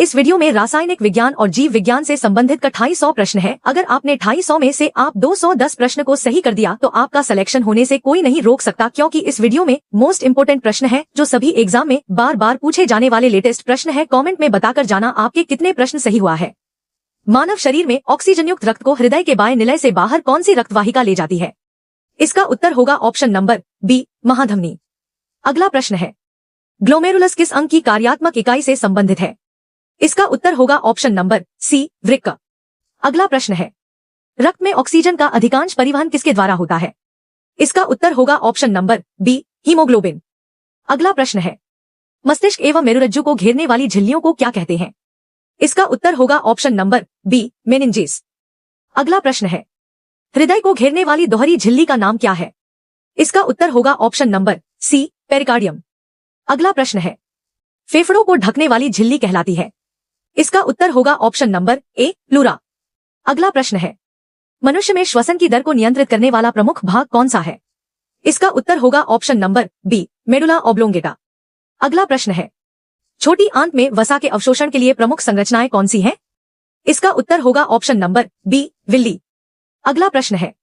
इस वीडियो में रासायनिक विज्ञान और जीव विज्ञान से संबंधित 2800 प्रश्न है। अगर आपने 250 में से आप 210 प्रश्न को सही कर दिया तो आपका सिलेक्शन होने से कोई नहीं रोक सकता, क्योंकि इस वीडियो में मोस्ट इंपोर्टेंट प्रश्न है जो सभी एग्जाम में बार बार पूछे जाने वाले लेटेस्ट प्रश्न है। कमेंट में बताकर जाना आपके कितने प्रश्न सही हुआ है। मानव शरीर में ऑक्सीजन युक्त रक्त को हृदय के बाएं निलय से बाहर कौन सी रक्तवाहिका ले जाती है? इसका उत्तर होगा ऑप्शन नंबर बी, महाधमनी। अगला प्रश्न है, ग्लोमेरुलस किस अंग की कार्यात्मक इकाई से संबंधित है? इसका उत्तर होगा ऑप्शन नंबर सी, वृक्क। अगला प्रश्न है, रक्त में ऑक्सीजन का अधिकांश परिवहन किसके द्वारा होता है? इसका उत्तर होगा ऑप्शन नंबर बी, हीमोग्लोबिन। अगला प्रश्न है, मस्तिष्क एवं मेरुरज्जु को घेरने वाली झिल्लियों को क्या कहते हैं? इसका उत्तर होगा ऑप्शन नंबर बी, मेनिंजेस। अगला प्रश्न है, हृदय को घेरने वाली दोहरी झिल्ली का नाम क्या है? इसका उत्तर होगा ऑप्शन नंबर सी, पेरिकार्डियम। अगला प्रश्न है, फेफड़ों को ढकने वाली झिल्ली कहलाती है? इसका उत्तर होगा ऑप्शन नंबर ए, प्लूरा। अगला प्रश्न है, मनुष्य में श्वसन की दर को नियंत्रित करने वाला प्रमुख भाग कौन सा है? इसका उत्तर होगा option number B, medulla oblongata. अगला प्रश्न है, छोटी आंत में वसा के अवशोषण के लिए प्रमुख संरचनाएं कौन सी हैं? इसका उत्तर होगा ऑप्शन नंबर बी, विल्ली। अगला प्रश्न है,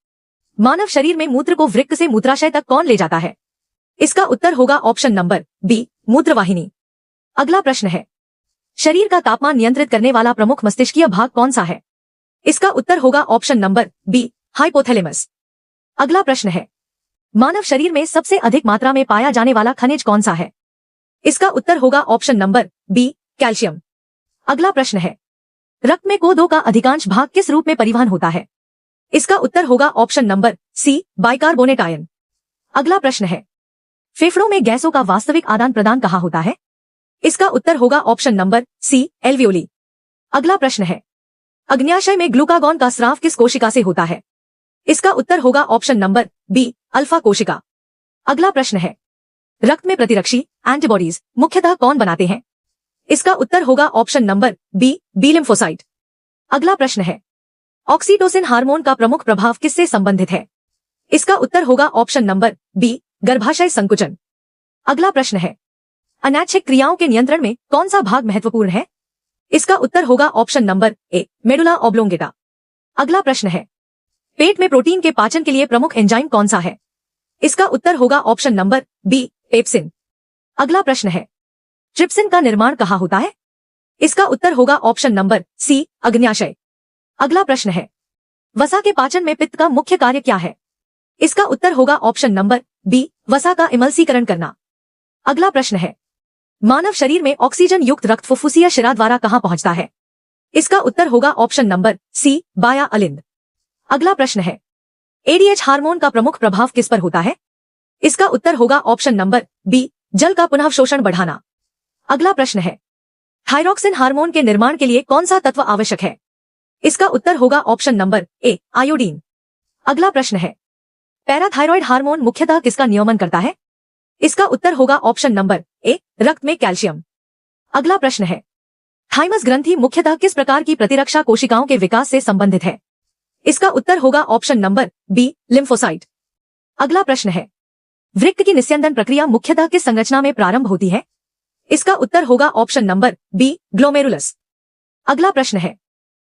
मानव शरीर में मूत्र को वृक्क से मूत्राशय तक कौन ले जाता है? इसका उत्तर होगा ऑप्शन नंबर बी, मूत्रवाहिनी। अगला प्रश्न है, शरीर का तापमान नियंत्रित करने वाला प्रमुख मस्तिष्कीय भाग कौन सा है? इसका उत्तर होगा ऑप्शन नंबर बी, हाइपोथैलेमस। अगला प्रश्न है, मानव शरीर में सबसे अधिक मात्रा में पाया जाने वाला खनिज कौन सा है? इसका उत्तर होगा ऑप्शन नंबर बी, कैल्शियम। अगला प्रश्न है, रक्त में को2 का अधिकांश भाग किस रूप में परिवहन होता है? इसका उत्तर होगा option number C, bicarbonate ion. अगला प्रश्न है, फेफड़ों में गैसों का वास्तविक आदान प्रदान कहाँ होता है? इसका उत्तर होगा ऑप्शन नंबर सी, एल्वियोली। अगला प्रश्न है, अग्न्याशय में ग्लूकागॉन का स्राव किस कोशिका से होता है? इसका उत्तर होगा ऑप्शन नंबर बी, अल्फा कोशिका। अगला प्रश्न है, रक्त में प्रतिरक्षी एंटीबॉडीज मुख्यतः कौन बनाते हैं? इसका उत्तर होगा option number B, B lymphocyte. अगला प्रश्न है, ऑक्सीटोसिन हार्मोन का प्रमुख प्रभाव किससे संबंधित है? इसका उत्तर होगा ऑप्शन नंबर बी, गर्भाशय संकुचन। अगला प्रश्न है, अनैच्छिक क्रियाओं के नियंत्रण में कौन सा भाग महत्वपूर्ण है? इसका उत्तर होगा option number A, medulla oblongata. अगला प्रश्न है, पेट में प्रोटीन के पाचन के लिए प्रमुख एंजाइम कौन सा है? इसका उत्तर होगा ऑप्शन नंबर बी, पेप्सिन। अगला प्रश्न है, ट्रिप्सिन का निर्माण कहाँ होता है? इसका उत्तर होगा ऑप्शन नंबर सी, अग्न्याशय। अगला प्रश्न है, वसा के पाचन में पित्त का मुख्य कार्य क्या है? इसका उत्तर होगा ऑप्शन नंबर बी, वसा का इमल्सीकरण करना। अगला प्रश्न है, मानव शरीर में ऑक्सीजन युक्त रक्त फुफ्फुसीय शिरा द्वारा कहां पहुंचता है? इसका उत्तर होगा ऑप्शन नंबर सी, बाया अलिंद। अगला प्रश्न है, एडीएच हार्मोन का प्रमुख प्रभाव किस पर होता है? इसका उत्तर होगा ऑप्शन नंबर बी, जल का पुनःअवशोषण बढ़ाना। अगला प्रश्न है, थायरॉक्सिन हार्मोन के निर्माण के लिए कौन सा तत्व आवश्यक है? इसका उत्तर होगा ऑप्शन नंबर ए, आयोडीन। अगला प्रश्न है, पैराथायरॉयड हार्मोन मुख्यतः किसका नियमन करता है? इसका उत्तर होगा ऑप्शन नंबर ए, रक्त में कैल्शियम। अगला प्रश्न है, थाइमस ग्रंथि मुख्यतः किस प्रकार की प्रतिरक्षा कोशिकाओं के विकास से संबंधित है? इसका उत्तर होगा ऑप्शन नंबर बी, लिम्फोसाइट। अगला प्रश्न है, वृक्क की निस्यंदन प्रक्रिया मुख्यतः किस संरचना में प्रारंभ होती है? इसका उत्तर होगा ऑप्शन नंबर बी, ग्लोमेरुलस। अगला प्रश्न है,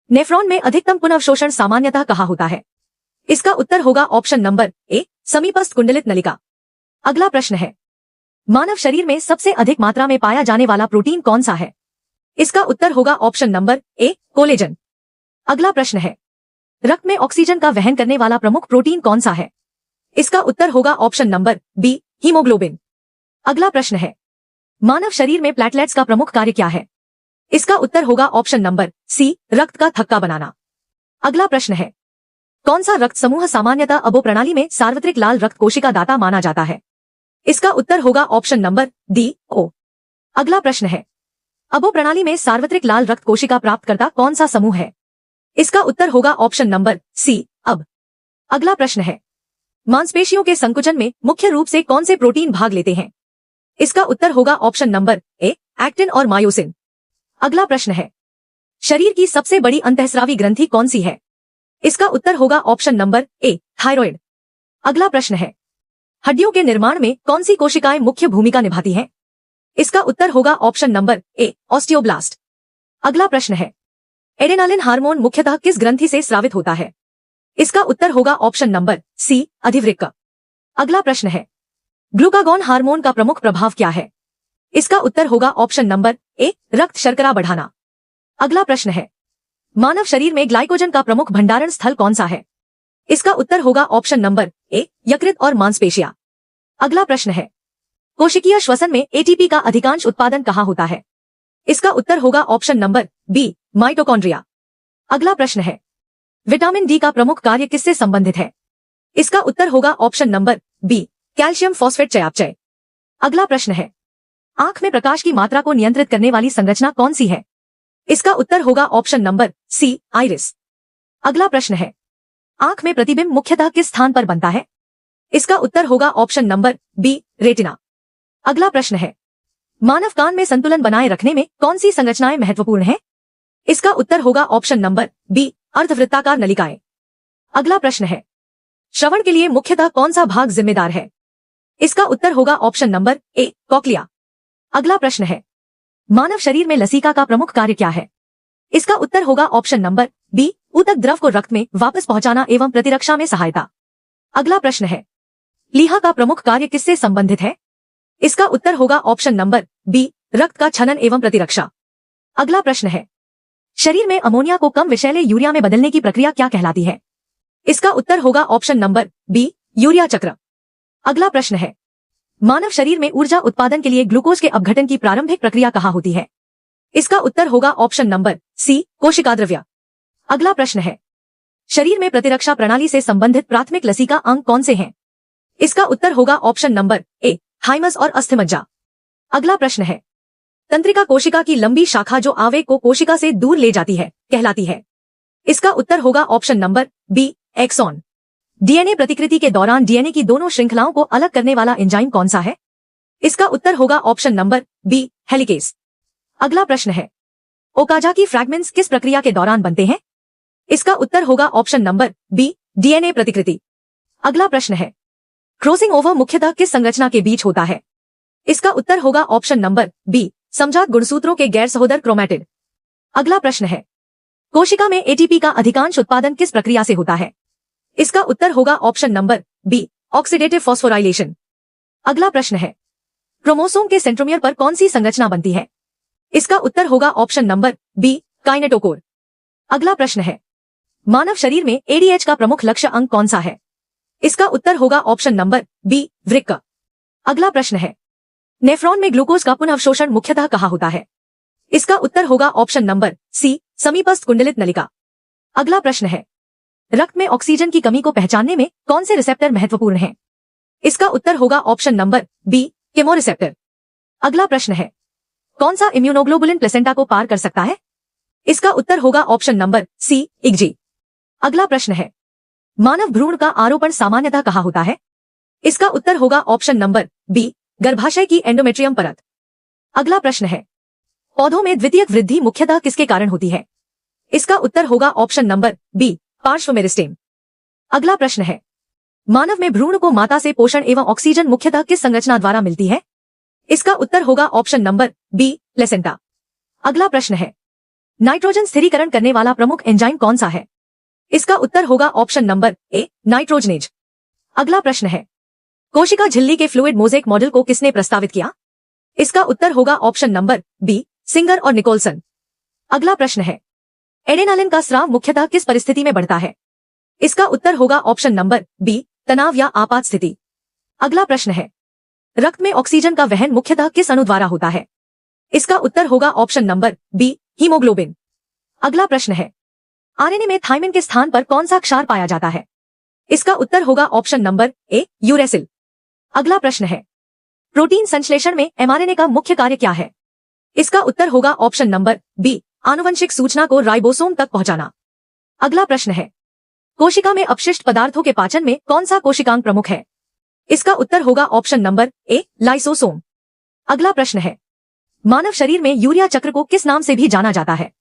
नेफ्रॉन में अधिकतम पुनःअवशोषण सामान्यतः कहाँ होता है? इसका उत्तर होगा ऑप्शन नंबर ए, समीपस्थ कुंडलित नलिका। अगला प्रश्न है, मानव शरीर में सबसे अधिक मात्रा में पाया जाने वाला प्रोटीन कौन सा है? इसका उत्तर होगा ऑप्शन नंबर ए, कोलेजन। अगला प्रश्न है, रक्त में ऑक्सीजन का वहन करने वाला प्रमुख प्रोटीन कौन सा है? इसका उत्तर होगा ऑप्शन नंबर बी, हीमोग्लोबिन। अगला प्रश्न है, मानव शरीर में प्लेटलेट्स का प्रमुख कार्य क्या है? इसका उत्तर होगा ऑप्शन नंबर सी, रक्त का थक्का बनाना। अगला प्रश्न है, कौन सा रक्त समूह सामान्यतः अबो प्रणाली में सार्वत्रिक लाल रक्त कोशिका दाता माना जाता है? इसका उत्तर होगा ऑप्शन नंबर डी, ओ। अगला प्रश्न है, अबो प्रणाली में सार्वत्रिक लाल रक्त कोशिका प्राप्त करता कौन सा समूह है? इसका उत्तर होगा ऑप्शन नंबर सी, अब। अगला प्रश्न है, मांसपेशियों के संकुचन में मुख्य रूप से कौन से प्रोटीन भाग लेते हैं? इसका उत्तर होगा ऑप्शन नंबर ए, एक्टिन और मायोसिन। अगला प्रश्न है, शरीर की सबसे बड़ी अंतःस्रावी ग्रंथि कौन सी है? इसका उत्तर होगा ऑप्शन नंबर ए, थायराइड। अगला प्रश्न है, हड्डियों के निर्माण में कौन सी कोशिकाएं मुख्य भूमिका निभाती हैं? इसका उत्तर होगा ऑप्शन नंबर ए, ऑस्टियोब्लास्ट। अगला प्रश्न है, एड्रेनालिन हार्मोन मुख्यतः किस ग्रंथि से स्रावित होता है? इसका उत्तर होगा ऑप्शन नंबर सी, अधिवृक्क। अगला प्रश्न है, ग्लूकागॉन हार्मोन का प्रमुख प्रभाव क्या है? इसका उत्तर होगा ऑप्शन नंबर ए, रक्त शर्करा बढ़ाना। अगला प्रश्न है, मानव शरीर में ग्लाइकोजन का प्रमुख भंडारण स्थल कौन सा है? इसका उत्तर होगा ऑप्शन नंबर ए, यकृत और मांसपेशियां। अगला प्रश्न है, कोशिकीय श्वसन में एटीपी का अधिकांश उत्पादन कहाँ होता है? इसका उत्तर होगा ऑप्शन नंबर बी, माइटोकॉन्ड्रिया। अगला प्रश्न है, विटामिन डी का प्रमुख कार्य किससे संबंधित है? इसका उत्तर होगा option number B, calcium phosphate चयापचय। अगला प्रश्न है, आंख में प्रकाश की मात्रा को नियंत्रित करने वाली संरचना कौन सी है? इसका उत्तर होगा ऑप्शन नंबर सी, आइरिस। अगला प्रश्न है, आंख में प्रतिबिंब मुख्यतः किस स्थान पर बनता है? इसका उत्तर होगा ऑप्शन नंबर बी, रेटिना। अगला प्रश्न है, मानव कान में संतुलन बनाए रखने में कौन सी संरचनाएं महत्वपूर्ण हैं? इसका उत्तर होगा ऑप्शन नंबर बी, अर्धवृत्ताकार नलिकाएं। अगला प्रश्न है, श्रवण के लिए मुख्यतः कौन सा भाग जिम्मेदार है? इसका उत्तर होगा ऑप्शन नंबर ए, कॉक्लिया। अगला प्रश्न है, मानव शरीर में लसिका का प्रमुख कार्य क्या है? इसका उत्तर होगा ऑप्शन नंबर बी, ऊतक द्रव को रक्त में वापस पहुंचाना एवं प्रतिरक्षा में सहायता। अगला प्रश्न है, लीहा का प्रमुख कार्य किससे संबंधित है? इसका उत्तर होगा ऑप्शन नंबर बी, रक्त का छनन एवं प्रतिरक्षा। अगला प्रश्न है, शरीर में अमोनिया को कम विषैले यूरिया में बदलने की प्रक्रिया क्या कहलाती है? इसका उत्तर होगा ऑप्शन नंबर बी, यूरिया चक्र। अगला प्रश्न है, मानव शरीर में ऊर्जा उत्पादन के लिए ग्लूकोज के अपघटन की प्रारंभिक प्रक्रिया कहाँ होती है? इसका उत्तर होगा ऑप्शन नंबर सी, कोशिकाद्रव्य। अगला प्रश्न है, शरीर में प्रतिरक्षा प्रणाली से संबंधित प्राथमिक लसिका अंग कौन से हैं? इसका उत्तर होगा ऑप्शन नंबर ए, थाइमस और अस्थिमज्जा। अगला प्रश्न है, तंत्रिका कोशिका की लंबी शाखा जो आवेग को कोशिका से दूर ले जाती है कहलाती है? इसका उत्तर होगा option number B, exon. DNA प्रतिकृति के दौरान डीएनए की दोनों श्रृंखलाओं को अलग करने वाला एंजाइम कौन सा है? इसका उत्तर होगा ऑप्शन नंबर बी, हेलिकेस। अगला प्रश्न है, ओकाजाकी फ्रैगमेंट्स किस प्रक्रिया के दौरान बनते हैं? इसका उत्तर होगा ऑप्शन नंबर बी, डीएनए प्रतिकृति। अगला प्रश्न है, क्रॉसिंग ओवर मुख्यतः किस संरचना के बीच होता है? इसका उत्तर होगा ऑप्शन नंबर बी, समजात गुणसूत्रों के गैर सहोदर क्रोमैटिड। अगला प्रश्न है, कोशिका में एटीपी का अधिकांश उत्पादन किस प्रक्रिया से होता है? इसका उत्तर होगा option number B, oxidative phosphorylation. अगला प्रश्न है, क्रोमोसोम के सेंट्रोमियर पर कौन सी संरचना बनती है? इसका उत्तर होगा ऑप्शन नंबर बी, काइनेटोकोर। अगला प्रश्न है, मानव शरीर में एडीएच का प्रमुख लक्ष्य अंग कौन सा है? इसका उत्तर होगा ऑप्शन नंबर बी, वृक्क। अगला प्रश्न है, नेफ्रॉन में ग्लूकोज का पुनःअवशोषण मुख्यतः कहाँ होता है? इसका उत्तर होगा ऑप्शन नंबर सी, समीपस्थ कुंडलित नलिका। अगला प्रश्न है, रक्त में ऑक्सीजन की कमी को पहचानने में कौन से रिसेप्टर महत्वपूर्ण हैं? इसका उत्तर होगा ऑप्शन नंबर बी, केमोरिसेप्टर। अगला प्रश्न है, कौन सा इम्यूनोग्लोबुलिन प्लेसेंटा को पार कर सकता है? इसका उत्तर होगा ऑप्शन नंबर सी, इग्जी। अगला प्रश्न है, मानव भ्रूण का आरोपण सामान्यतः कहाँ होता है? इसका उत्तर होगा ऑप्शन नंबर बी, गर्भाशय की एंडोमेट्रियम परत। अगला प्रश्न है, पौधों में द्वितीयक वृद्धि मुख्यतः किसके कारण होती है? इसका उत्तर होगा ऑप्शन नंबर बी, पार्श्व मेरिस्टेम। अगला प्रश्न है, मानव में भ्रूण को माता से पोषण एवं ऑक्सीजन मुख्यतः किस संरचना द्वारा मिलती है? इसका उत्तर होगा ऑप्शन नंबर बी, प्लेसेंटा। अगला प्रश्न है, नाइट्रोजन स्थिरीकरण करने वाला प्रमुख एंजाइम कौन सा है? इसका उत्तर होगा ऑप्शन नंबर ए, नाइट्रोजनेज। अगला प्रश्न है, कोशिका झिल्ली के फ्लूइड मोज़ेक मॉडल को किसने प्रस्तावित किया? इसका उत्तर होगा ऑप्शन नंबर बी, सिंगर और निकोलसन। अगला प्रश्न है, एड्रेनालिन का स्राव मुख्यतः किस परिस्थिति में बढ़ता है? इसका उत्तर होगा ऑप्शन नंबर बी, तनाव या आपात स्थिति। अगला प्रश्न है, रक्त में ऑक्सीजन का वहन मुख्यतः किस अणु द्वारा होता है? इसका उत्तर होगा ऑप्शन नंबर बी, हीमोग्लोबिन। अगला प्रश्न है, आरएनए में थाइमिन के स्थान पर कौन सा क्षार पाया जाता है? इसका उत्तर होगा ऑप्शन नंबर ए, यूरेसिल। अगला प्रश्न है, प्रोटीन संश्लेषण में एमआरएनए का मुख्य कार्य क्या है? इसका उत्तर होगा ऑप्शन नंबर बी, आनुवंशिक सूचना को राइबोसोम तक पहुंचाना। अगला प्रश्न है, कोशिका में अपशिष्ट पदार्थों के पाचन में कौन सा कोशिकांग प्रमुख है? इसका उत्तर होगा ऑप्शन नंबर ए, लाइसोसोम। अगला प्रश्न है, मानव शरीर में यूरिया चक्र को किस नाम से भी जाना जाता है?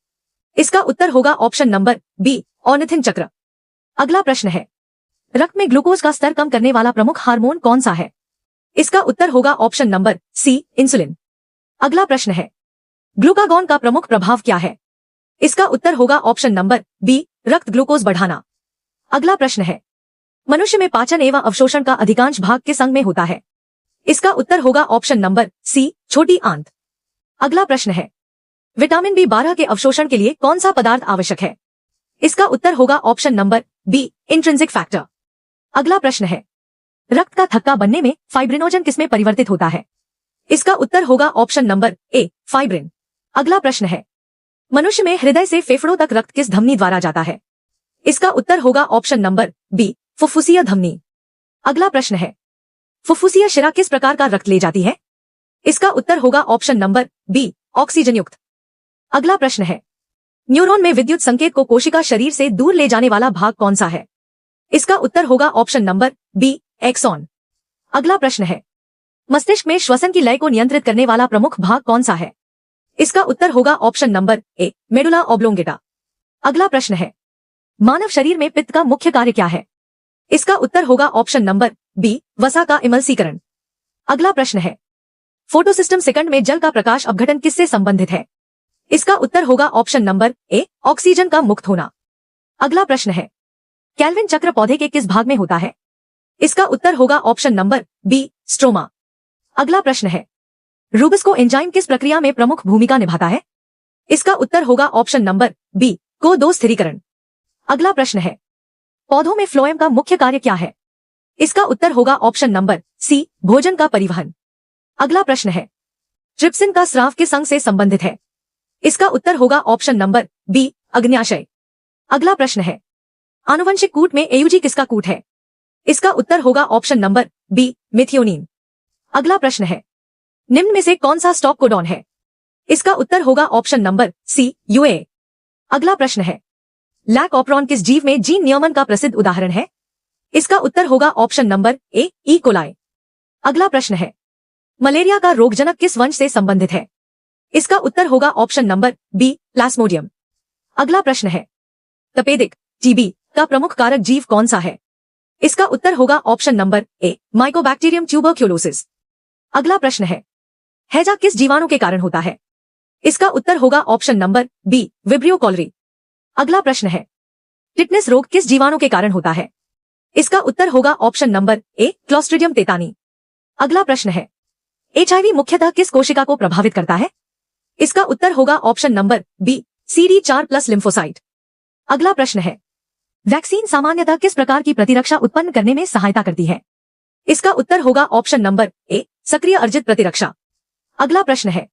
इसका उत्तर होगा ऑप्शन नंबर बी, ऑर्निथिन चक्र। अगला प्रश्न है, रक्त में ग्लूकोज का स्तर कम करने वाला प्रमुख हार्मोन कौन सा है? इसका उत्तर होगा ऑप्शन नंबर सी, इंसुलिन। अगला प्रश्न है, ग्लूकागॉन का प्रमुख प्रभाव क्या है? इसका उत्तर होगा ऑप्शन नंबर बी, रक्त ग्लूकोज बढ़ाना। अगला प्रश्न है, मनुष्य में पाचन एवं अवशोषण का अधिकांश भाग किस अंग में होता है? इसका उत्तर होगा ऑप्शन नंबर सी, छोटी आंत। अगला प्रश्न है, विटामिन B12 के अवशोषण के लिए कौन सा पदार्थ आवश्यक है? इसका उत्तर होगा option number B, intrinsic factor. अगला प्रश्न है, रक्त का थक्का बनने में फाइब्रिनोजन किसमें परिवर्तित होता है? इसका उत्तर होगा ऑप्शन नंबर ए, फाइब्रिन। अगला प्रश्न है, मनुष्य में हृदय से फेफड़ों तक रक्त किस धमनी द्वारा जाता है? इसका उत्तर होगा ऑप्शन नंबर बी, फुफ्फुसीय धमनी। अगला प्रश्न है, फुफ्फुसीय शिरा किस प्रकार का रक्त ले जाती है? इसका उत्तर होगा ऑप्शन नंबर बी, ऑक्सीजन युक्त। अगला प्रश्न है, न्यूरॉन में विद्युत संकेत को कोशिका शरीर से दूर ले जाने वाला भाग कौन सा है? इसका उत्तर होगा ऑप्शन नंबर बी, एक्सॉन। अगला प्रश्न है, मस्तिष्क में श्वसन की लय को नियंत्रित करने वाला प्रमुख भाग कौन सा है? इसका उत्तर होगा option number A, medulla oblongata. अगला प्रश्न है, मानव शरीर में पित्त का मुख्य कार्य क्या है? इसका उत्तर होगा ऑप्शन नंबर बी, वसा का इमल्सीकरण। अगला प्रश्न है, फोटोसिस्टम सेकंड में जल का प्रकाश अपघटन किससे संबंधित है? इसका उत्तर होगा ऑप्शन नंबर ए, ऑक्सीजन का मुक्त होना। अगला प्रश्न है, केल्विन चक्र पौधे के किस भाग में होता है? इसका उत्तर होगा ऑप्शन नंबर बी, स्ट्रोमा। अगला प्रश्न है, रूबिस्को एंजाइम किस प्रक्रिया में प्रमुख भूमिका निभाता है? इसका उत्तर होगा ऑप्शन नंबर बी, को2 स्थिरीकरण। अगला प्रश्न है, पौधों में फ्लोएम का मुख्य कार्य क्या है? इसका उत्तर होगा ऑप्शन नंबर सी, भोजन का परिवहन। अगला प्रश्न है, ट्रिप्सिन का स्राव किस अंग से संबंधित है? इसका उत्तर होगा ऑप्शन नंबर बी, अग्न्याशय। अगला प्रश्न है, आनुवंशिक कूट में एयूजी किसका कूट है? इसका उत्तर होगा ऑप्शन नंबर बी, मिथियोनिन। अगला प्रश्न है, निम्न में से कौन सा स्टॉप कोडॉन है? इसका उत्तर होगा ऑप्शन नंबर सी, यूए। अगला प्रश्न है, लैक ऑपरॉन किस जीव में जीन नियमन का प्रसिद्ध उदाहरण है? इसका उत्तर होगा option number A, E coli. अगला प्रश्न है, मलेरिया का रोगजनक किस वंश से संबंधित है? इसका उत्तर होगा ऑप्शन नंबर बी, प्लाज्मोडियम। अगला प्रश्न है, तपेदिक टीबी का प्रमुख कारक जीव कौन सा है? इसका उत्तर होगा option number A, Mycobacterium tuberculosis. अगला प्रश्न है, हैजा किस जीवाणु के कारण होता है? इसका उत्तर होगा option number B, vibrio cholerae. अगला प्रश्न है, टिटनेस रोग किस जीवाणु के कारण होता है? इसका उत्तर होगा ऑप्शन नंबर ए, क्लोस्ट्रिडियम तेतानी। अगला प्रश्न है, एचआईवी मुख्यतः किस कोशिका को प्रभावित करता है? इसका उत्तर होगा option number B, CD4+ lymphocyte. अगला प्रश्न है, वैक्सीन सामान्यतः किस प्रकार की प्रतिरक्षा उत्पन्न करने में सहायता करती है? इसका उत्तर होगा ऑप्शन नंबर ए, सक्रिय अर्जित प्रतिरक्षा। अगला प्रश्न है,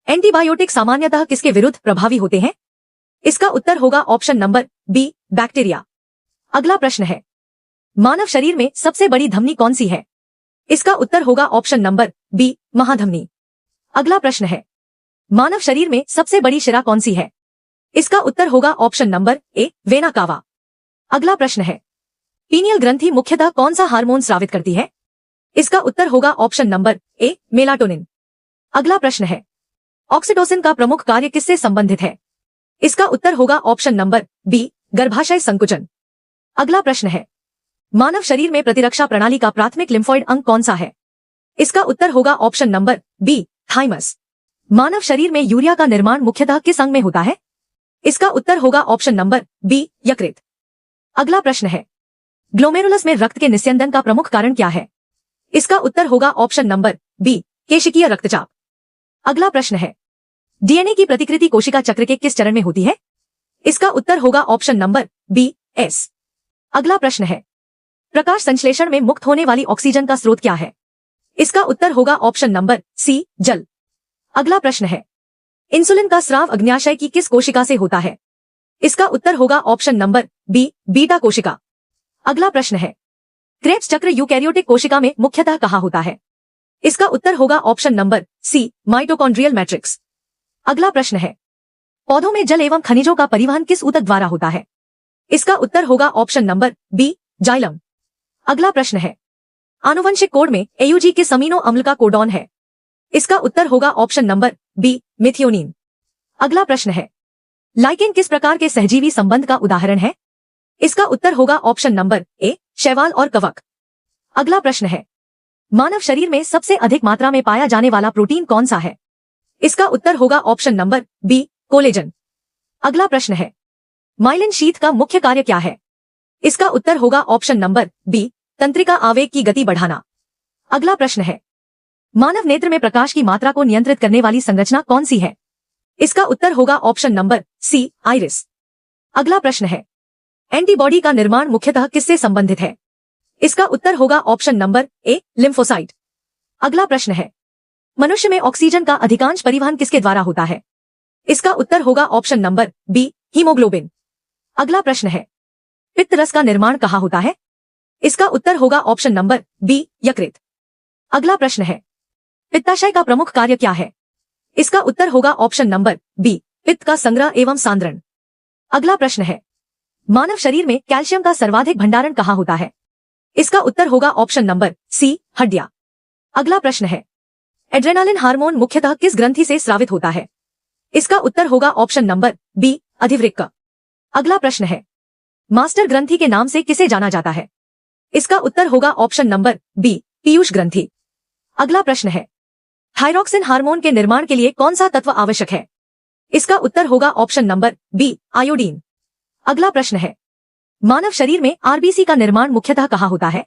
एंटीबायोटिक सामान्यतः किसके विरुद्ध प्रभावी होते हैं? इसका उत्तर होगा ऑप्शन नंबर बी, बैक्टीरिया। अगला प्रश्न है, मानव शरीर में सबसे बड़ी धमनी कौन सी है? इसका उत्तर होगा ऑप्शन नंबर बी, महाधमनी। अगला प्रश्न है, मानव शरीर में सबसे बड़ी शिरा कौन सी है? इसका उत्तर होगा option number A, vena cava. अगला प्रश्न है, पीनियल ग्रंथि मुख्यतः कौन सा हार्मोन स्रावित करती है? इसका उत्तर होगा ऑप्शन नंबर ए, मेलाटोनिन। अगला प्रश्न है, ऑक्सीटोसिन का प्रमुख कार्य किससे संबंधित है? इसका उत्तर होगा ऑप्शन नंबर बी, गर्भाशय संकुचन। अगला प्रश्न है, मानव शरीर में प्रतिरक्षा प्रणाली का प्राथमिक लिम्फोइड अंग कौन सा है? इसका उत्तर होगा ऑप्शन नंबर बी, थाइमस। मानव शरीर में यूरिया का निर्माण मुख्यतः किस अंग में होता है? इसका उत्तर होगा ऑप्शन नंबर बी, यकृत। अगला प्रश्न है, ग्लोमेरुलस में रक्त के निस्यंदन का प्रमुख कारण क्या है? इसका उत्तर होगा ऑप्शन नंबर बी, केशिकीय रक्तचाप। अगला प्रश्न है, डीएनए की प्रतिकृति कोशिका चक्र के किस चरण में होती है? इसका उत्तर होगा ऑप्शन नंबर बी, एस। अगला प्रश्न है, प्रकाश संश्लेषण में मुक्त होने वाली ऑक्सीजन का स्रोत क्या है? इसका उत्तर होगा ऑप्शन नंबर सी, जल। अगला प्रश्न है, इंसुलिन का स्राव अग्न्याशय की किस कोशिका से होता है? इसका उत्तर होगा ऑप्शन नंबर बी, बीटा कोशिका। अगला प्रश्न है, क्रेब्स चक्र यूकैरियोटिक कोशिका में मुख्यतः कहाँ होता है? इसका उत्तर होगा option number C, mitochondrial matrix. अगला प्रश्न है, पौधों में जल एवं खनिजों का परिवहन किस ऊतक द्वारा होता है? इसका उत्तर होगा ऑप्शन नंबर बी, जाइलम। अगला प्रश्न है, आनुवंशिक कोड में एयूजी किस अमीनो अम्ल का कोडॉन है? इसका उत्तर होगा ऑप्शन नंबर बी, मिथियोनिन। अगला प्रश्न है, लाइकेन किस प्रकार के सहजीवी संबंध का उदाहरण है? इसका उत्तर होगा ऑप्शन नंबर ए, शैवाल और कवक। अगला प्रश्न है, मानव शरीर में सबसे अधिक मात्रा में पाया जाने वाला प्रोटीन कौन सा है? इसका उत्तर होगा ऑप्शन नंबर बी, कोलेजन। अगला प्रश्न है, माइलिन शीथ का मुख्य कार्य क्या है? इसका उत्तर होगा ऑप्शन नंबर बी, तंत्रिका आवेग की गति बढ़ाना। अगला प्रश्न है, मानव नेत्र में प्रकाश की मात्रा को नियंत्रित करने वाली संरचना कौन सी है? इसका उत्तर होगा ऑप्शन नंबर सी, आइरिस। अगला प्रश्न है, एंटीबॉडी का निर्माण मुख्यतः किससे संबंधित है? इसका उत्तर होगा ऑप्शन नंबर ए, लिम्फोसाइट। अगला प्रश्न है, मनुष्य में ऑक्सीजन का अधिकांश परिवहन किसके द्वारा होता है? इसका उत्तर होगा ऑप्शन नंबर बी, हीमोग्लोबिन। अगला प्रश्न है, पित्त रस का निर्माण कहाँ होता है? इसका उत्तर होगा ऑप्शन नंबर बी, यकृत। अगला प्रश्न है, पित्ताशय का प्रमुख कार्य क्या है? इसका उत्तर होगा ऑप्शन नंबर बी, पित्त का संग्रह एवं सांद्रण। अगला प्रश्न है, मानव शरीर में कैल्शियम का सर्वाधिक भंडारण कहाँ होता है? इसका उत्तर होगा ऑप्शन नंबर सी, हड्डियां। अगला प्रश्न है, एड्रेनालिन हार्मोन मुख्यतः किस ग्रंथि से स्रावित होता है? इसका उत्तर होगा ऑप्शन नंबर बी, अधिवृक्क। अगला प्रश्न है, मास्टर ग्रंथि के नाम से किसे जाना जाता है? इसका उत्तर होगा ऑप्शन नंबर बी, पीयूष ग्रंथि। अगला प्रश्न है, थायरॉक्सिन हार्मोन के निर्माण के लिए कौन सा तत्व आवश्यक है? इसका उत्तर होगा ऑप्शन नंबर बी, आयोडीन। अगला प्रश्न है, मानव शरीर में आरबीसी का निर्माण मुख्यतः कहाँ होता है?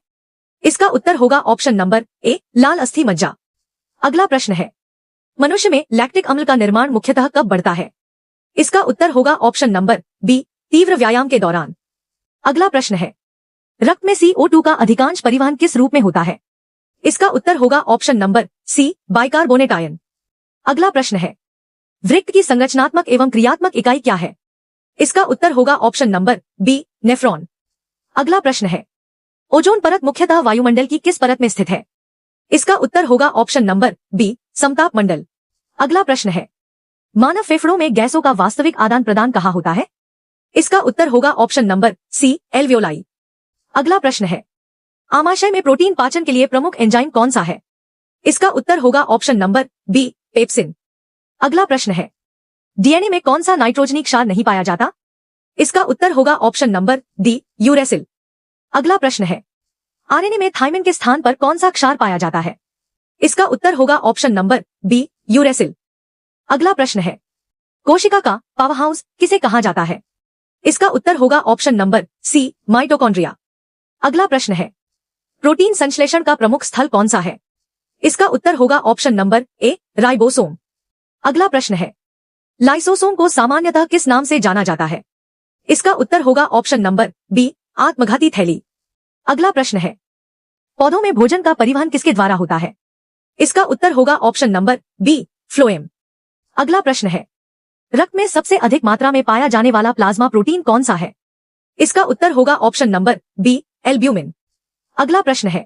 इसका उत्तर होगा ऑप्शन नंबर ए, लाल अस्थि मज्जा। अगला प्रश्न है, मनुष्य में लैक्टिक अम्ल का निर्माण मुख्यतः कब बढ़ता है? इसका उत्तर होगा ऑप्शन नंबर बी, तीव्र व्यायाम के दौरान। अगला प्रश्न है, रक्त में CO2 का अधिकांश परिवहन किस रूप में होता है? इसका उत्तर होगा option number C, bicarbonate ion. अगला प्रश्न है, वृक्क की संरचनात्मक एवं क्रियात्मक इकाई क्या है? इसका उत्तर होगा ऑप्शन नंबर बी, नेफ्रॉन। अगला प्रश्न है, ओजोन परत मुख्यतः वायुमंडल की किस परत में स्थित है? इसका उत्तर होगा ऑप्शन नंबर बी, समताप मंडल। अगला प्रश्न है, मानव फेफड़ों में गैसों का वास्तविक आदान प्रदान कहाँ होता है? इसका उत्तर होगा ऑप्शन नंबर सी, एल्वियोलाई। अगला प्रश्न है, आमाशय में प्रोटीन पाचन के लिए प्रमुख एंजाइम कौन सा है? इसका उत्तर होगा ऑप्शन नंबर बी, पेप्सिन। अगला प्रश्न है, डीएनए में कौन सा नाइट्रोजनी क्षार नहीं पाया जाता? इसका उत्तर होगा ऑप्शन नंबर डी, यूरेसिल। अगला प्रश्न है, आरएनए में थायमिन के स्थान पर कौन सा क्षार पाया जाता है? इसका उत्तर होगा ऑप्शन नंबर बी, यूरेसिल। अगला प्रश्न है, कोशिका का पावर हाउस किसे कहा जाता है? इसका उत्तर होगा ऑप्शन नंबर सी, माइटोकॉन्ड्रिया। अगला प्रश्न है, प्रोटीन संश्लेषण का प्रमुख स्थल कौन सा है? इसका उत्तर होगा ऑप्शन नंबर ए, राइबोसोम। अगला प्रश्न है, लाइसोसोम को सामान्यतः किस नाम से जाना जाता है? इसका उत्तर होगा ऑप्शन नंबर बी, आत्मघाती थैली। अगला प्रश्न है, पौधों में भोजन का परिवहन किसके द्वारा होता है? इसका उत्तर होगा ऑप्शन नंबर बी, फ्लोएम। अगला प्रश्न है, रक्त में सबसे अधिक मात्रा में पाया जाने वाला प्लाज्मा प्रोटीन कौन सा है? इसका उत्तर होगा ऑप्शन नंबर बी, एल्ब्यूमिन। अगला प्रश्न है,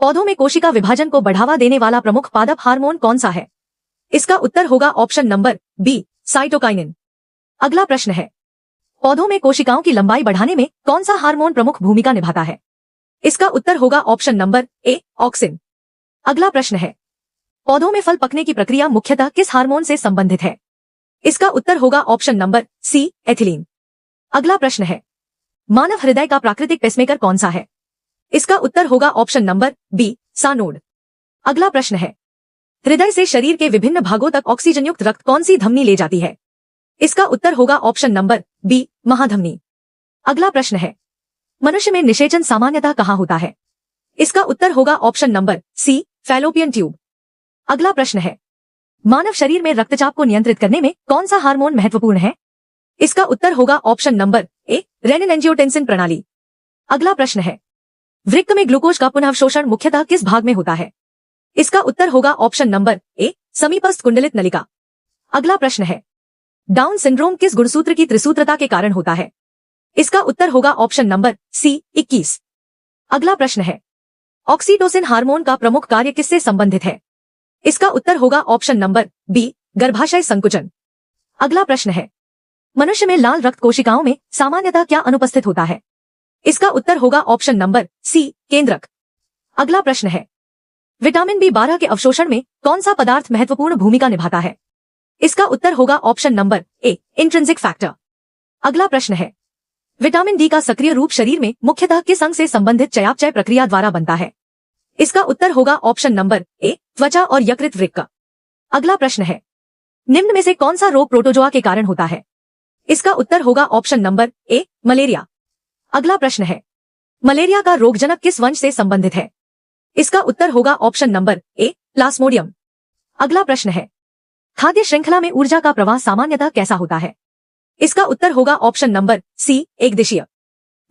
पौधों में कोशिका विभाजन को बढ़ावा देने वाला प्रमुख पादप हार्मोन कौन सा है? इसका उत्तर होगा ऑप्शन नंबर बी, साइटोकाइनिन। अगला प्रश्न है, पौधों में कोशिकाओं की लंबाई बढ़ाने में कौन सा हार्मोन प्रमुख भूमिका निभाता है? इसका उत्तर होगा ऑप्शन नंबर ए, ऑक्सिन। अगला प्रश्न है, पौधों में फल पकने की प्रक्रिया मुख्यतः किस हार्मोन से संबंधित है? इसका उत्तर होगा ऑप्शन नंबर सी, एथिलीन। अगला प्रश्न है, मानव हृदय का प्राकृतिक पेसमेकर कौन सा है? इसका उत्तर होगा ऑप्शन नंबर बी, सानोड। अगला प्रश्न है, हृदय से शरीर के विभिन्न भागों तक ऑक्सीजन युक्त रक्त कौन सी धमनी ले जाती है? इसका उत्तर होगा ऑप्शन नंबर बी, महाधमनी। अगला प्रश्न है, मनुष्य में निषेचन सामान्यतः कहाँ होता है? इसका उत्तर होगा option number C, fallopian tube. अगला प्रश्न है, मानव शरीर में रक्तचाप को नियंत्रित करने में कौन सा हार्मोन महत्वपूर्ण है? इसका उत्तर होगा option number A, renin angiotensin प्रणाली। अगला प्रश्न है, वृक्क में ग्लूकोज का पुनःअवशोषण मुख्यतः किस भाग में होता है? इसका उत्तर होगा ऑप्शन नंबर ए, समीपस्थ कुंडलित नलिका। अगला प्रश्न है, डाउन सिंड्रोम किस गुणसूत्र की त्रिसूत्रता के कारण होता है? इसका उत्तर होगा ऑप्शन नंबर सी, 21। अगला प्रश्न है, ऑक्सीटोसिन हार्मोन का प्रमुख कार्य किससे संबंधित है? इसका उत्तर होगा ऑप्शन नंबर बी, गर्भाशय संकुचन। अगला प्रश्न है, मनुष्य में लाल रक्त कोशिकाओं में सामान्यतः क्या अनुपस्थित होता है? इसका उत्तर होगा ऑप्शन नंबर सी, केंद्रक। अगला प्रश्न है, विटामिन B12 के अवशोषण में कौन सा पदार्थ महत्वपूर्ण भूमिका निभाता है? इसका उत्तर होगा option number A, intrinsic factor. अगला प्रश्न है, विटामिन डी का सक्रिय रूप शरीर में मुख्यतः किस अंग से संबंधित चयापचय प्रक्रिया द्वारा बनता है? इसका उत्तर होगा ऑप्शन नंबर ए, त्वचा और यकृत वृक्क। अगला प्रश्न है, निम्न में से कौन सा रोग प्रोटोजोआ के कारण होता है? इसका उत्तर होगा ऑप्शन नंबर ए, मलेरिया। अगला प्रश्न है, मलेरिया का रोगजनक किस वंश से संबंधित है? इसका उत्तर होगा ऑप्शन नंबर ए, प्लास्मोडियम। अगला प्रश्न है, खाद्य श्रृंखला में ऊर्जा का प्रवाह सामान्यतः कैसा होता है? इसका उत्तर होगा ऑप्शन नंबर सी, एकदिशीय।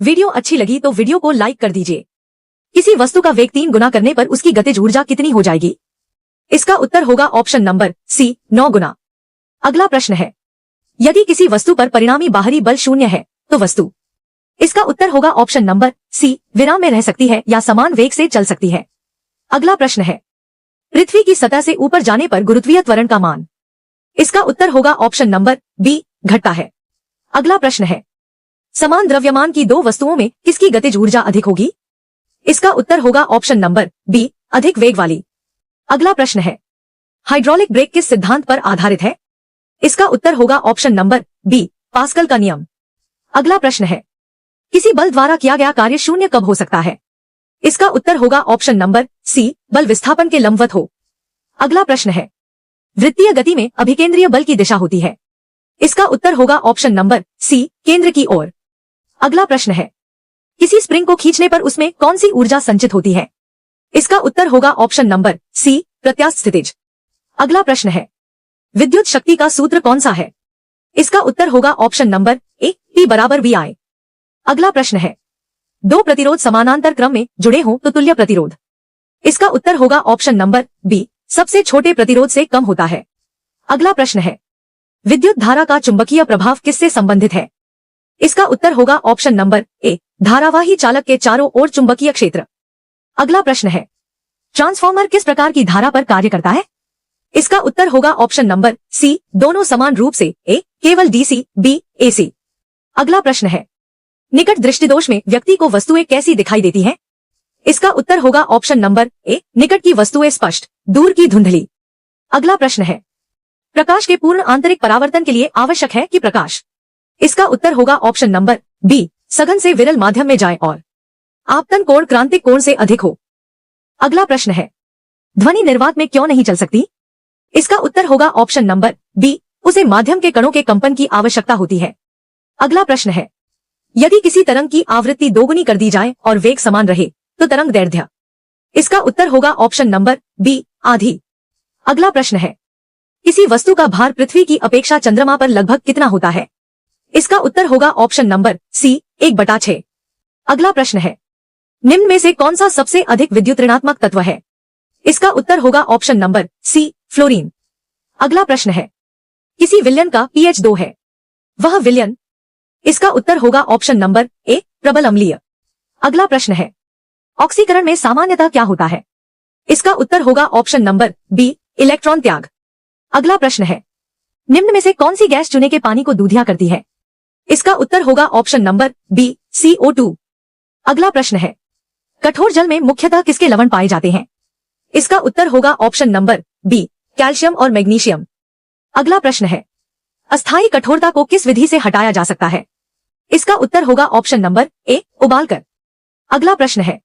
वीडियो अच्छी लगी तो वीडियो को लाइक कर दीजिए। किसी वस्तु का वेग 3 गुना करने पर उसकी गतिज ऊर्जा कितनी हो जाएगी? इसका उत्तर होगा ऑप्शन नंबर सी, 9 गुना। अगला प्रश्न है, यदि किसी वस्तु पर परिणामी बाहरी बल 0 है तो वस्तु? इसका उत्तर होगा ऑप्शन नंबर सी, विराम में रह सकती है या समान वेग से चल सकती है। अगला प्रश्न है, पृथ्वी की सतह से ऊपर जाने पर गुरुत्वीय त्वरण का मान? इसका उत्तर होगा ऑप्शन नंबर बी, घटता है। अगला प्रश्न है, समान द्रव्यमान की दो वस्तुओं में किसकी गतिज ऊर्जा अधिक होगी? इसका उत्तर होगा ऑप्शन नंबर बी, अधिक वेग वाली। अगला प्रश्न है, हाइड्रोलिक ब्रेक किस सिद्धांत पर आधारित है? इसका उत्तर होगा ऑप्शन नंबर बी, पास्कल का नियम। अगला प्रश्न है, किसी बल द्वारा किया गया कार्य 0 कब हो सकता है? इसका उत्तर होगा ऑप्शन नंबर सी, बल विस्थापन के लंबवत हो। अगला प्रश्न है, वृत्तीय गति में अभिकेंद्रीय बल की दिशा होती है। इसका उत्तर होगा ऑप्शन नंबर सी, केंद्र की ओर। अगला प्रश्न है, किसी स्प्रिंग को खींचने पर उसमें कौन सी ऊर्जा संचित होती है? इसका उत्तर होगा ऑप्शन नंबर सी, प्रत्यास्थ स्थितिज। अगला प्रश्न है, विद्युत शक्ति का सूत्र कौन सा है? इसका उत्तर होगा ऑप्शन नंबर ए, P बराबर VI। अगला प्रश्न है, दो प्रतिरोध समानांतर क्रम में जुड़े हों तो तुल्य प्रतिरोध? इसका उत्तर होगा ऑप्शन नंबर बी, सबसे छोटे प्रतिरोध से कम होता है। अगला प्रश्न है, विद्युत धारा का चुंबकीय प्रभाव किससे संबंधित है? इसका उत्तर होगा ऑप्शन नंबर ए, धारावाही चालक के चारों ओर चुंबकीय क्षेत्र। अगला प्रश्न है, ट्रांसफॉर्मर किस प्रकार की धारा पर कार्य करता है? इसका उत्तर होगा ऑप्शन नंबर सी, दोनों समान रूप से, ए, केवल DC, बी, AC। अगला प्रश्न है, निकट दृष्टिदोष में व्यक्ति को वस्तुएं कैसी दिखाई देती हैं? इसका उत्तर होगा ऑप्शन नंबर ए, निकट की वस्तुएं स्पष्ट, दूर की धुंधली। अगला प्रश्न है, प्रकाश के पूर्ण आंतरिक परावर्तन के लिए आवश्यक है कि प्रकाश? इसका उत्तर होगा ऑप्शन नंबर बी, सघन से विरल माध्यम में जाए और आपतन कोण क्रांतिक कोण से अधिक हो। अगला प्रश्न है, ध्वनि निर्वात में क्यों नहीं चल सकती? इसका उत्तर होगा ऑप्शन नंबर बी, उसे माध्यम के कणों के कंपन की आवश्यकता होती है। अगला प्रश्न है, यदि किसी तरंग की आवृत्ति दोगुनी कर दी जाए और वेग समान रहे तो तरंग दैर्ध्य? इसका उत्तर होगा ऑप्शन नंबर बी, आधी। अगला प्रश्न है, किसी वस्तु का भार पृथ्वी की अपेक्षा चंद्रमा पर लगभग कितना होता है? इसका उत्तर होगा ऑप्शन नंबर सी, 1/6। अगला प्रश्न है, निम्न में से कौन सा सबसे अधिक विद्युत ऋणात्मक तत्व है? इसका उत्तर होगा ऑप्शन नंबर सी, फ्लोरीन। अगला प्रश्न है, किसी विलयन का pH 2 है, वह विलयन? इसका उत्तर होगा ऑप्शन नंबर ए, प्रबल अम्लीय। अगला प्रश्न है, ऑक्सीकरण में सामान्यतः क्या होता है? इसका उत्तर होगा ऑप्शन नंबर बी, इलेक्ट्रॉन त्याग। अगला प्रश्न है, निम्न में से कौन सी गैस चूने के पानी को दूधिया करती है? इसका उत्तर होगा ऑप्शन नंबर बी, CO2। अगला प्रश्न है, कठोर जल में मुख्यतः किसके लवण पाए जाते हैं? इसका उत्तर होगा ऑप्शन नंबर बी, कैल्शियम और मैग्नीशियम। अगला प्रश्न है, अस्थायी कठोरता को किस विधि से हटाया जा सकता है? इसका उत्तर होगा ऑप्शन नंबर ए, उबालकर। अगला प्रश्न है,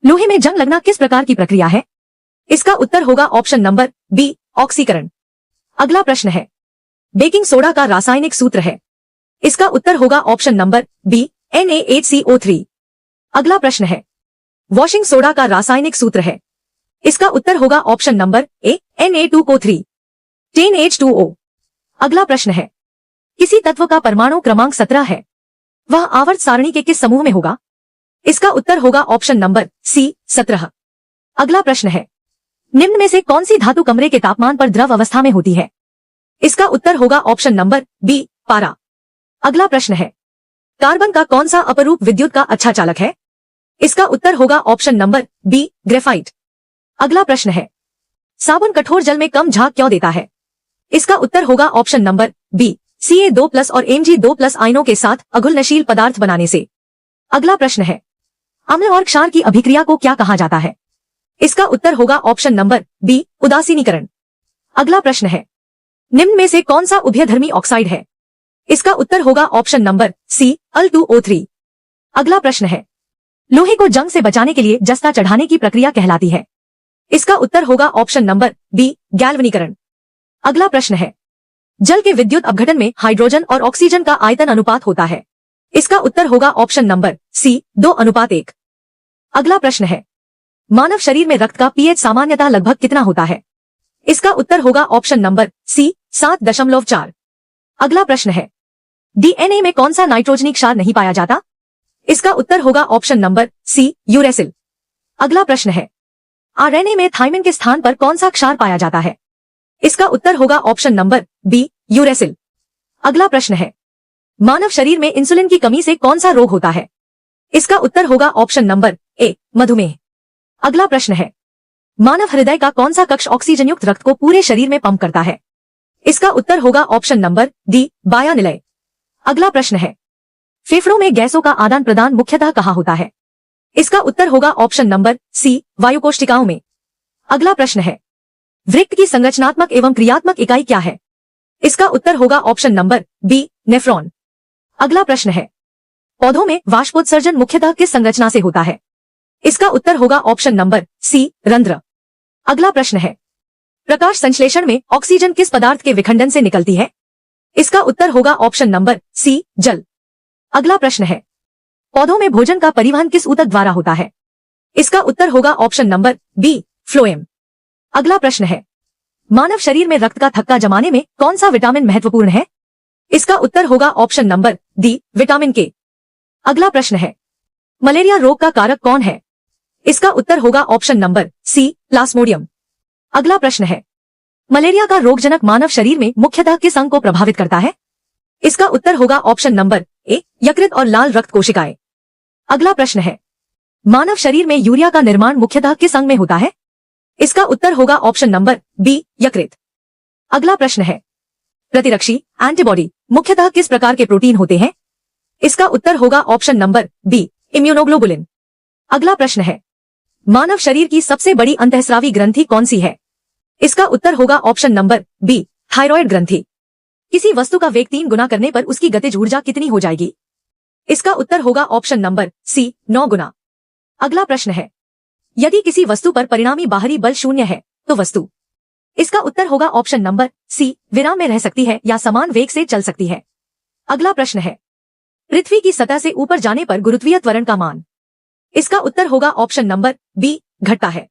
लोहे में जंग लगना किस प्रकार की प्रक्रिया है? इसका उत्तर होगा ऑप्शन नंबर बी, ऑक्सीकरण। अगला प्रश्न है, बेकिंग सोडा का रासायनिक सूत्र है? इसका उत्तर होगा ऑप्शन नंबर बी, NaHCO3। अगला प्रश्न है, वॉशिंग सोडा का रासायनिक सूत्र है? इसका उत्तर होगा option number A, Na2CO3 10H2O। अगला प्रश्न है, किसी तत्व का परमाणु क्रमांक 17 है, वह आवर्त सारणी के किस समूह में होगा? इसका उत्तर होगा ऑप्शन नंबर सी, 17। अगला प्रश्न है, निम्न में से कौन सी धातु कमरे के तापमान पर द्रव अवस्था में होती है? इसका उत्तर होगा ऑप्शन नंबर बी, पारा। अगला प्रश्न है, कार्बन का कौन सा अपरूप विद्युत का अच्छा चालक है? इसका उत्तर होगा ऑप्शन नंबर बी, ग्रेफाइट। अगला प्रश्न है, साबुन कठोर जल में कम झाग क्यों देता है? इसका उत्तर होगा ऑप्शन नंबर बी, Ca2+ और Mg2+ आयनों के साथ अघुलनशील पदार्थ बनाने से। अगला प्रश्न है, अम्ल और क्षार की अभिक्रिया को क्या कहा जाता है? इसका उत्तर होगा ऑप्शन नंबर बी, उदासीनीकरण। अगला प्रश्न है, निम्न में से कौन सा उभयधर्मी ऑक्साइड है? इसका उत्तर होगा ऑप्शन नंबर सी, Al2O3। अगला प्रश्न है, लोहे को जंग से बचाने के लिए जस्ता चढ़ाने की प्रक्रिया कहलाती है? इसका उत्तर होगा ऑप्शन नंबर बी, गैल्वनीकरण। अगला प्रश्न है, जल के विद्युत अपघटन में हाइड्रोजन और ऑक्सीजन का आयतन अनुपात होता है? इसका उत्तर होगा ऑप्शन नंबर सी 2:1। अगला प्रश्न है, मानव शरीर में रक्त का पीएच सामान्यतः लगभग कितना होता है? इसका उत्तर होगा ऑप्शन नंबर सी 7.4। अगला प्रश्न है, डीएनए में कौन सा नाइट्रोजनी क्षार नहीं पाया जाता? इसका उत्तर होगा ऑप्शन नंबर सी यूरेसिल। अगला प्रश्न है, आरएनए में थाइमिन के स्थान पर कौन सा क्षार पाया जाता है? इसका उत्तर होगा ऑप्शन नंबर बी यूरेसिल। अगला प्रश्न है, मानव शरीर में इंसुलिन की कमी से कौन सा रोग होता है? इसका उत्तर होगा ऑप्शन नंबर ए मधुमेह। अगला प्रश्न है, मानव हृदय का कौन सा कक्ष ऑक्सीजन युक्त रक्त को पूरे शरीर में पंप करता है? इसका उत्तर होगा ऑप्शन नंबर डी बाह्यनिलय। अगला प्रश्न है, फेफड़ों में गैसों का आदान प्रदान मुख्यतः कहाँ होता है? इसका उत्तर होगा ऑप्शन नंबर सी वायुकोष्ठिकाओं में। अगला प्रश्न है, वृक्क की संरचनात्मक एवं क्रियात्मक इकाई क्या है? इसका उत्तर होगा ऑप्शन नंबर बी नेफ्रॉन। अगला प्रश्न है, पौधों में वाष्पोत्सर्जन मुख्यतः किस संरचना से होता है? इसका उत्तर होगा ऑप्शन नंबर सी रंध्र। अगला प्रश्न है, प्रकाश संश्लेषण में ऑक्सीजन किस पदार्थ के विखंडन से निकलती है? इसका उत्तर होगा ऑप्शन नंबर सी जल। अगला प्रश्न है, पौधों में भोजन का परिवहन किस ऊतक द्वारा होता है? इसका उत्तर होगा ऑप्शन नंबर बी फ्लोएम। अगला प्रश्न है, मानव शरीर में रक्त का थक्का जमाने में कौन सा विटामिन महत्वपूर्ण है? इसका उत्तर होगा ऑप्शन नंबर डी विटामिन के। अगला प्रश्न है, मलेरिया रोग का कारक कौन है? इसका उत्तर होगा ऑप्शन नंबर सी प्लाज्मोडियम। अगला प्रश्न है, मलेरिया का रोगजनक मानव शरीर में मुख्यतः किस अंग को प्रभावित करता है? इसका उत्तर होगा ऑप्शन नंबर ए यकृत और लाल रक्त कोशिकाएं। अगला प्रश्न है, मानव शरीर में यूरिया का निर्माण मुख्यतः किस अंग में होता है? इसका उत्तर होगा ऑप्शन नंबर बी यकृत। अगला प्रश्न है, प्रतिरक्षी एंटीबॉडी मुख्यतः किस प्रकार के प्रोटीन होते हैं? इसका उत्तर होगा ऑप्शन नंबर बी इम्यूनोग्लोबुलिन। अगला प्रश्न है, मानव शरीर की सबसे बड़ी अंतःस्रावी ग्रंथि कौन सी है? इसका उत्तर होगा ऑप्शन नंबर बी थायराइड ग्रंथि। किसी वस्तु का वेग 3 गुना करने पर उसकी गतिज ऊर्जा कितनी हो जाएगी? इसका उत्तर होगा ऑप्शन नंबर सी 9 गुना। अगला प्रश्न है, यदि किसी वस्तु पर परिणामी बाहरी बल 0 है तो वस्तु? इसका उत्तर होगा ऑप्शन नंबर सी विराम में रह सकती है या समान वेग से चल सकती है। अगला प्रश्न है, पृथ्वी की सतह से ऊपर जाने पर गुरुत्वीय त्वरण का मान? इसका उत्तर होगा ऑप्शन नंबर बी घटता है।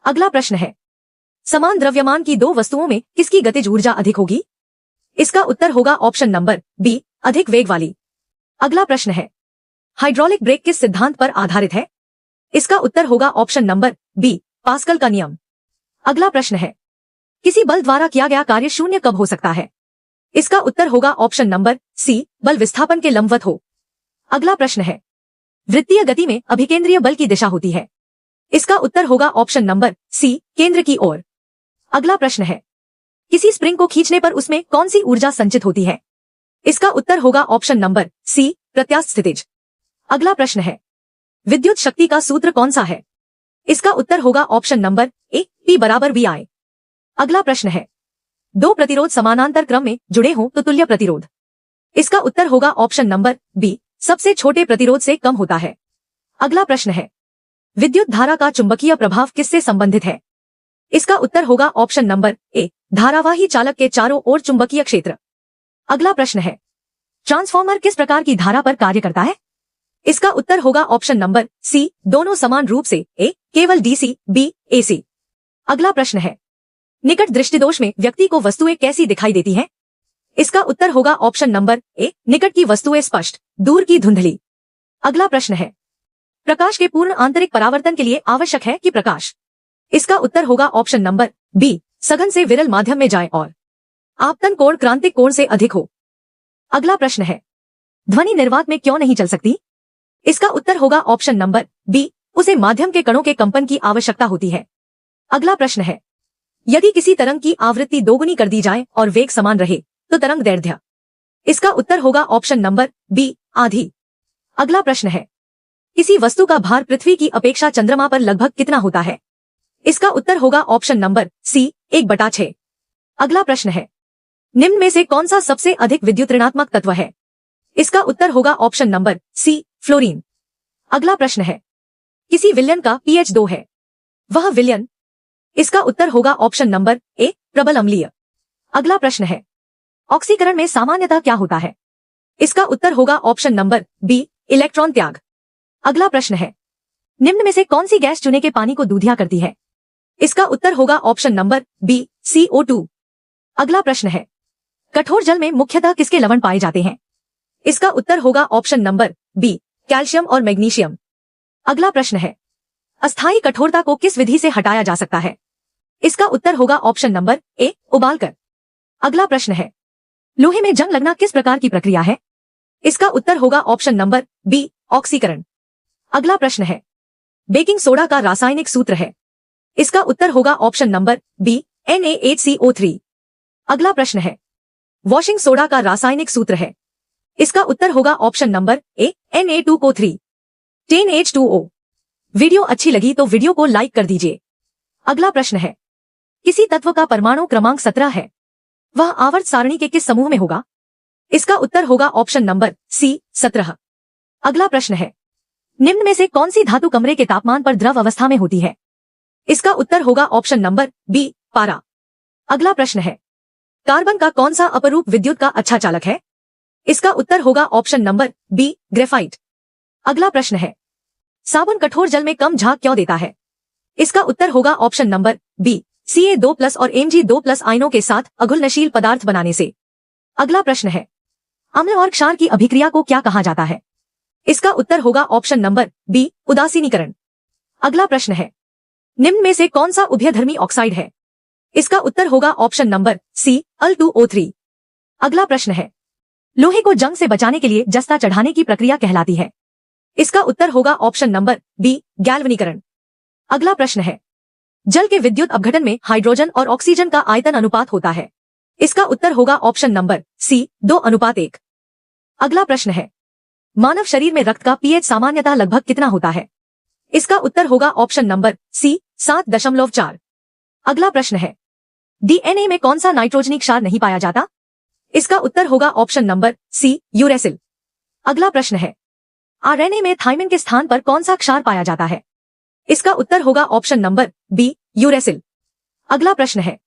अगला प्रश्न है, समान द्रव्यमान की दो वस्तुओं में किसकी गतिज ऊर्जा अधिक होगी? इसका उत्तर होगा ऑप्शन नंबर बी अधिक वेग वाली। अगला प्रश्न है, हाइड्रोलिक ब्रेक किस सिद्धांत पर आधारित है? इसका उत्तर होगा ऑप्शन नंबर बी पास्कल का नियम। अगला प्रश्न है, किसी बल द्वारा किया गया कार्य 0 कब हो सकता है? इसका उत्तर होगा ऑप्शन नंबर सी बल विस्थापन के लंबवत हो। अगला प्रश्न है, वृत्तीय गति में अभिकेंद्रीय बल की दिशा होती है? इसका उत्तर होगा ऑप्शन नंबर सी केंद्र की ओर। अगला प्रश्न है, किसी स्प्रिंग को खींचने पर उसमें कौन सी ऊर्जा संचित होती है? इसका उत्तर होगा ऑप्शन नंबर सी प्रत्यास्थ स्थितिज। अगला प्रश्न है, विद्युत शक्ति का सूत्र कौन सा है? इसका उत्तर होगा ऑप्शन नंबर ए P बराबर VI। अगला प्रश्न है, दो प्रतिरोध समानांतर क्रम में जुड़े हों तो तुल्य प्रतिरोध? इसका उत्तर होगा ऑप्शन नंबर बी सबसे छोटे प्रतिरोध से कम होता है। अगला प्रश्न है, विद्युत धारा का चुंबकीय प्रभाव किससे संबंधित है? इसका उत्तर होगा ऑप्शन नंबर ए धारावाही चालक के चारों ओर चुंबकीय क्षेत्र। अगला प्रश्न है, ट्रांसफॉर्मर किस प्रकार की धारा पर कार्य करता है? इसका उत्तर होगा ऑप्शन नंबर सी दोनों समान रूप से, ए केवल DC B AC। अगला प्रश्न है, निकट दृष्टिदोष में व्यक्ति को वस्तुएं कैसी दिखाई देती हैं? इसका उत्तर होगा ऑप्शन नंबर ए निकट की वस्तुएं स्पष्ट, दूर की धुंधली। अगला प्रश्न है, प्रकाश के पूर्ण आंतरिक परावर्तन के लिए आवश्यक है कि प्रकाश? इसका उत्तर होगा ऑप्शन नंबर बी सघन से विरल माध्यम में जाए और आपतन कोण क्रांतिक कोण से अधिक हो। अगला प्रश्न है, ध्वनि निर्वात में क्यों नहीं चल सकती? इसका उत्तर होगा ऑप्शन नंबर बी उसे माध्यम के कणों के कंपन की आवश्यकता होती है। अगला प्रश्न है, यदि किसी तरंग की आवृत्ति दोगुनी कर दी जाए और वेग समान रहे तो तरंग दैर्ध्य? इसका उत्तर होगा ऑप्शन नंबर बी आधी। अगला प्रश्न है, किसी वस्तु का भार पृथ्वी की अपेक्षा चंद्रमा पर लगभग कितना होता है? इसका उत्तर होगा ऑप्शन नंबर सी 1/6। अगला प्रश्न है, निम्न में से कौन सा सबसे अधिक विद्युत ऋणात्मक तत्व है? इसका उत्तर होगा ऑप्शन नंबर सी फ्लोरीन। अगला प्रश्न है, किसी विलयन का pH 2 है, वह विलयन? इसका उत्तर होगा ऑप्शन नंबर ए प्रबल अम्लीय। अगला प्रश्न है, ऑक्सीकरण में सामान्यतः क्या होता है? इसका उत्तर होगा ऑप्शन नंबर बी, इलेक्ट्रॉन त्याग। अगला प्रश्न है, निम्न में से कौन सी गैस चूने के पानी को दूधिया करती है? इसका उत्तर होगा ऑप्शन नंबर बी, CO2। अगला प्रश्न है, कठोर जल में मुख्यतः किसके लवण पाए जाते हैं? इसका उत्तर होगा ऑप्शन नंबर बी, कैल्शियम और मैग्नीशियम। अगला प्रश्न है, अस्थायी कठोरता को किस विधि से हटाया जा सकता है? इसका उत्तर होगा ऑप्शन नंबर ए, उबालकर। अगला प्रश्न है, लोहे में जंग लगना किस प्रकार की प्रक्रिया है? इसका उत्तर होगा ऑप्शन नंबर बी, ऑक्सीकरण। अगला प्रश्न है, बेकिंग सोडा का रासायनिक सूत्र है? इसका उत्तर होगा ऑप्शन नंबर बी, Na8CO3। अगला प्रश्न है, वॉशिंग सोडा का रासायनिक सूत्र है? इसका उत्तर होगा option number A, Na2CO3 10H2O। Video अच्छी लगी तो वीडियो को लाइक कर दीजिए। अगला प्रश्न है, किसी तत्व का परमाणु क्रमांक 17 है, वह आवर्त सारणी के किस समूह में होगा? इसका उत्तर होगा ऑप्शन नंबर सी, 17। अगला प्रश्न है, निम्न में से कौन सी धातु कमरे के तापमान पर द्रव अवस्था में होती है? इसका उत्तर होगा ऑप्शन नंबर बी, पारा। अगला प्रश्न है, कार्बन का कौन सा अपरूप विद्युत का अच्छा चालक है? इसका उत्तर होगा ऑप्शन नंबर बी, ग्रेफाइट। अगला प्रश्न है, साबुन कठोर जल में कम झाग क्यों देता है? इसका उत्तर होगा ऑप्शन नंबर बी, Ca2+ और Mg2+ आयनों के साथ अघुलनशील पदार्थ बनाने से। अगला प्रश्न है, अम्ल और क्षार की अभिक्रिया को क्या कहा जाता है? इसका उत्तर होगा ऑप्शन नंबर बी, उदासीनीकरण। अगला प्रश्न है, निम्न में से कौन सा उभयधर्मी ऑक्साइड है? इसका उत्तर होगा ऑप्शन नंबर सी, Al2O3। अगला प्रश्न है, लोहे को जंग से बचाने के लिए जस्ता चढ़ाने की प्रक्रिया कहलाती है? इसका उत्तर होगा ऑप्शन नंबर बी, गैल्वनीकरण। अगला प्रश्न है, जल के विद्युत अपघटन में हाइड्रोजन और ऑक्सीजन का आयतन अनुपात होता है? इसका उत्तर होगा ऑप्शन नंबर सी, 2:1। अगला प्रश्न है, मानव शरीर में रक्त का pH सामान्यतः लगभग कितना होता है? इसका उत्तर होगा ऑप्शन नंबर सी, 7.4। अगला प्रश्न है, DNA में कौन सा नाइट्रोजनी क्षार नहीं पाया जाता? इसका उत्तर होगा ऑप्शन नंबर सी, यूरेसिल। अगला प्रश्न है, RNA में थाइमिन के स्थान पर कौन सा क्षार पाया जाता है? इसका उत्तर होगा ऑप्शन नंबर बी, यूरेसिल। अगला प्रश्न है,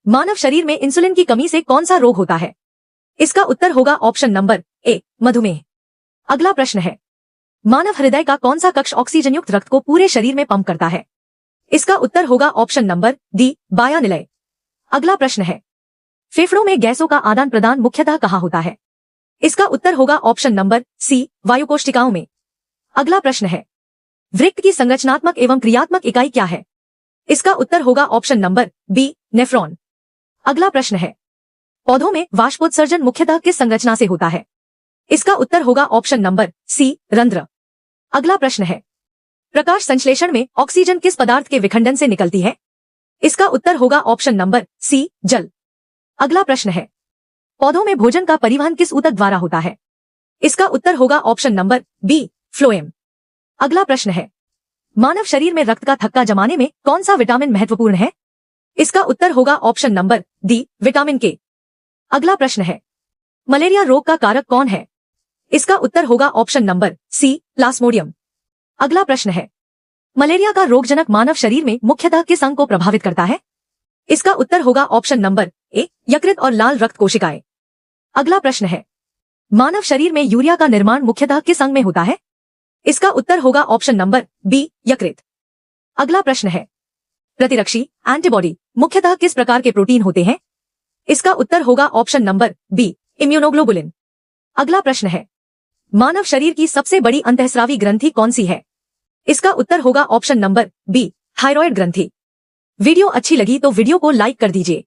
मानव शरीर में इंसुलिन की कमी से कौन सा रोग होता है? इसका उत्तर होगा ऑप्शन नंबर ए, मधुमेह। अगला प्रश्न है, मानव हृदय का कौन सा कक्ष ऑक्सीजन युक्त रक्त को पूरे शरीर में पंप करता है? इसका उत्तर होगा ऑप्शन नंबर डी, बाह्य निलय। अगला प्रश्न है, फेफड़ों में गैसों का आदान प्रदान मुख्यतः कहाँ होता है? इसका उत्तर होगा ऑप्शन नंबर सी, वायुकोष्ठिकाओं में। अगला प्रश्न है, वृक्क की संरचनात्मक एवं क्रियात्मक इकाई क्या है? इसका उत्तर होगा ऑप्शन नंबर बी, नेफ्रॉन। अगला प्रश्न है, पौधों में वाष्पोत्सर्जन मुख्यतः किस संरचना से होता है? इसका उत्तर होगा ऑप्शन नंबर सी, रंध्र। अगला प्रश्न है, प्रकाश संश्लेषण में ऑक्सीजन किस पदार्थ के विखंडन से निकलती है? इसका उत्तर होगा ऑप्शन नंबर सी, जल। अगला प्रश्न है, पौधों में भोजन का परिवहन किस ऊतक द्वारा होता है? इसका उत्तर होगा ऑप्शन नंबर बी, फ्लोएम। अगला प्रश्न है, मानव शरीर में रक्त का थक्का जमाने में कौन सा विटामिन महत्वपूर्ण है? इसका उत्तर होगा ऑप्शन नंबर डी, विटामिन के। अगला प्रश्न है, मलेरिया रोग का कारक कौन है? इसका उत्तर होगा ऑप्शन नंबर सी, प्लाज्मोडियम। अगला प्रश्न है, मलेरिया का रोगजनक मानव शरीर में मुख्यतः किस अंग को प्रभावित करता है? इसका उत्तर होगा ऑप्शन नंबर ए, यकृत और लाल रक्त कोशिकाएं। अगला प्रश्न है, मानव शरीर में यूरिया का निर्माण मुख्यतः किस अंग में होता है? इसका उत्तर होगा ऑप्शन नंबर बी, यकृत। अगला प्रश्न है, प्रतिरक्षी एंटीबॉडी मुख्यतः किस प्रकार के प्रोटीन होते हैं? इसका उत्तर होगा ऑप्शन नंबर बी, इम्यूनोग्लोबुलिन। अगला प्रश्न है, मानव शरीर की सबसे बड़ी अंतःस्रावी ग्रंथि कौन सी है? इसका उत्तर होगा ऑप्शन नंबर बी, थायराइड ग्रंथि। वीडियो अच्छी लगी तो वीडियो को लाइक कर दीजिए।